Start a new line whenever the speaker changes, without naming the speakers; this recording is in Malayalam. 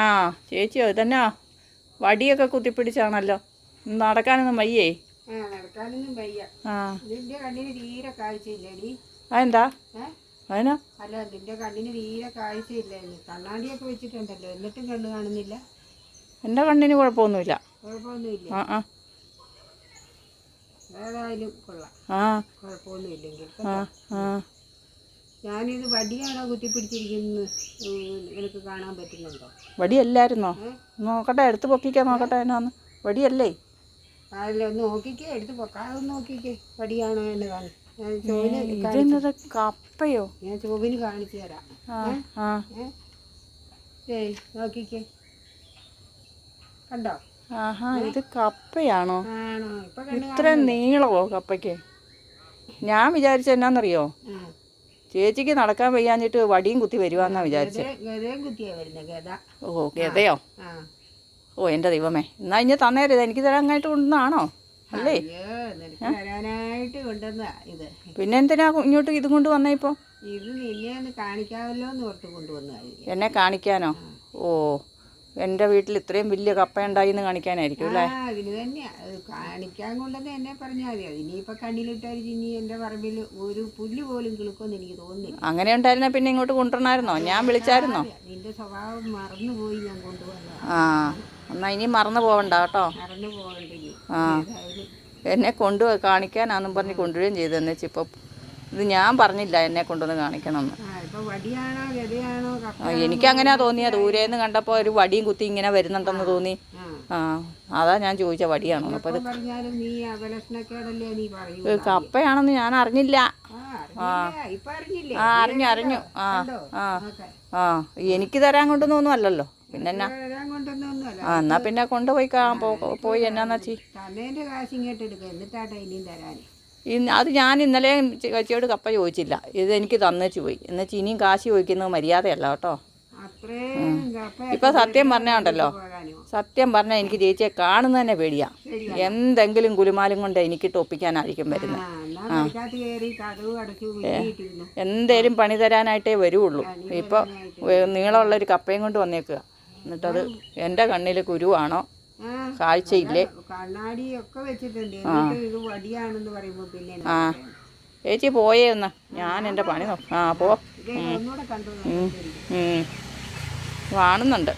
ആ ചേച്ചിയോ ഇതന്നാ വടിയൊക്കെ കുത്തിപ്പിടിച്ചാണല്ലോ. നടക്കാനൊന്നും വയ്യേ?
നടക്കാനൊന്നും വയ്യ. നിന്റെ കണ്ണിന് തീരെ കാഴ്ചയില്ലേടി.
അതെന്താ? അതിനാ?
അല്ല, നിന്റെ കണ്ണിന് തീരെ കാഴ്ചയില്ലേ? കണ്ണാടിയൊക്കെ വെച്ചിട്ടുണ്ടല്ലോ, എന്നിട്ടും കണ്ണ് കാണുന്നില്ല.
എൻ്റെ കണ്ണിന് കുഴപ്പമൊന്നുമില്ല.
കുഴപ്പമൊന്നുമില്ല. ഏതായാലും കൊള്ളാം. കുഴപ്പമൊന്നുമില്ലെങ്കിൽ ഞാനിത് വടിയാണോ കുത്തിപ്പിടിച്ചിരിക്കുന്നത് എനിക്ക് കാണാൻ പറ്റുന്നുണ്ടോ?
വടിയല്ലായിരുന്നോ? നോക്കട്ടെ, എടുത്ത് പൊക്കിക്കാൻ നോക്കട്ടെ. എന്നാന്ന് വടിയല്ലേ?
അല്ല, ഒന്ന് നോക്കിക്കേ, എടുത്ത് പൊക്കാതെ നോക്കിക്കേ. വടിയാണോ എന്ന് കാണും.
ഇതെന്നത് കപ്പയോ?
ഞാൻ ചോവിന് കാണിച്ചു തരാം. നോക്കിക്കേ, കണ്ടോ?
ആഹാ, ഇത് കപ്പയാണോ?
ആണോ?
ഇത്ര നീളമോ കപ്പയ്ക്ക്? ഞാൻ വിചാരിച്ച എന്നാന്നറിയോ, ചേച്ചിക്ക് നടക്കാൻ വയ്യാഞ്ഞിട്ട് വടിയും കുത്തി വരുവാന്നാ വിചാരിച്ചത്. ഓ, ഗതയോ? ഓ, എൻ്റെ ദൈവമേ, എന്നാ ഇനി തന്നേരത്. എനിക്ക് തരാനായിട്ട് കൊണ്ടുവന്നാണോ? അല്ലേ? പിന്നെ എന്തിനാ ഇങ്ങോട്ട് ഇതും കൊണ്ട് വന്നേ? ഇപ്പോൾ
ഇത് നിന്നെ ഒന്ന് കാണിക്കാമല്ലോ എന്ന് ഓർത്ത് കൊണ്ടുവന്നതായി.
എന്നെ കാണിക്കാനോ? ഓ, എൻ്റെ വീട്ടിൽ ഇത്രയും വലിയ കപ്പ ഉണ്ടായിന്ന് കാണിക്കാനായിരിക്കും അല്ലേ?
അതിന് തന്നെയാ കാണിക്കാൻ കൊണ്ടെന്ന് എന്നെ പറഞ്ഞാൽ മതി. അതിനിപ്പോൾ കണ്ണിലിട്ടായിരിക്കും. ഇനി എൻ്റെ പറമ്പിൽ ഒരു പുല്ല് പോലും കിളുക്കുമെന്ന് എനിക്ക് തോന്നുന്നില്ല.
അങ്ങനെ ഉണ്ടായിരുന്ന പിന്നെ ഇങ്ങോട്ട് കൊണ്ടുവരണമായിരുന്നോ? ഞാൻ വിളിച്ചായിരുന്നോ?
നിന്റെ സ്വഭാവം മറന്നുപോയി ഞാൻ കൊണ്ടുവന്നത്.
എന്നാൽ ഇനി മറന്നു പോകണ്ട കേട്ടോ.
മറന്നു പോകണ്ടില്ല.
എന്നെ കാണിക്കാനാന്നും പറഞ്ഞ് കൊണ്ടുവരികയും ചെയ്തു. എന്നുവെച്ചിപ്പോൾ ഇത് ഞാൻ പറഞ്ഞില്ല എന്നെ കൊണ്ടുവന്ന് കാണിക്കണമെന്ന്. എനിക്കങ്ങനെയാ തോന്നിയാ. ദൂരേന്ന് കണ്ടപ്പോൾ ഒരു വടിയും കുത്തി ഇങ്ങനെ വരുന്നുണ്ടെന്ന് തോന്നി. അതാ ഞാൻ ചോദിച്ച വടിയാണോ? അപ്പോൾ ഇത് കപ്പയാണെന്ന് ഞാൻ അറിഞ്ഞില്ല. അറിഞ്ഞു. എനിക്ക് തരാൻ കൊണ്ടുവന്നൊന്നും അല്ലല്ലോ. പിന്നെ എന്നാ? എന്നാ പിന്നെ കൊണ്ടുപോയി പോയി എന്നാന്ന് വെച്ചി. അത് ഞാൻ ഇന്നലെ ചേച്ചിയോട് കപ്പ ചോദിച്ചില്ല. ഇത് എനിക്ക് തന്നേച്ച് പോയി. എന്നുവെച്ചാൽ ഇനിയും കാശ് ചോദിക്കുന്നത് മര്യാദയല്ല കേട്ടോ. ഇപ്പം സത്യം പറഞ്ഞാണ്ടല്ലോ, സത്യം പറഞ്ഞാൽ എനിക്ക് ചേച്ചിയെ കാണുന്നത് തന്നെ പേടിയാ. എന്തെങ്കിലും കുലുമാലും കൊണ്ട് എനിക്കിട്ട് ഒപ്പിക്കാനായിരിക്കും വരുന്നത്. എന്തേലും പണി തരാനായിട്ടേ വരുള്ളൂ. ഇപ്പോൾ നീളമുള്ളൊരു കപ്പയും കൊണ്ട് വന്നേക്കുക. എന്നിട്ടത് എൻ്റെ കണ്ണിൽ കുരുവാണോ കാഴ്ചയില്ലേ? ചേച്ചി പോയേ എന്നാ ഞാൻ എൻ്റെ പണി പോ. കാണുന്നുണ്ട്.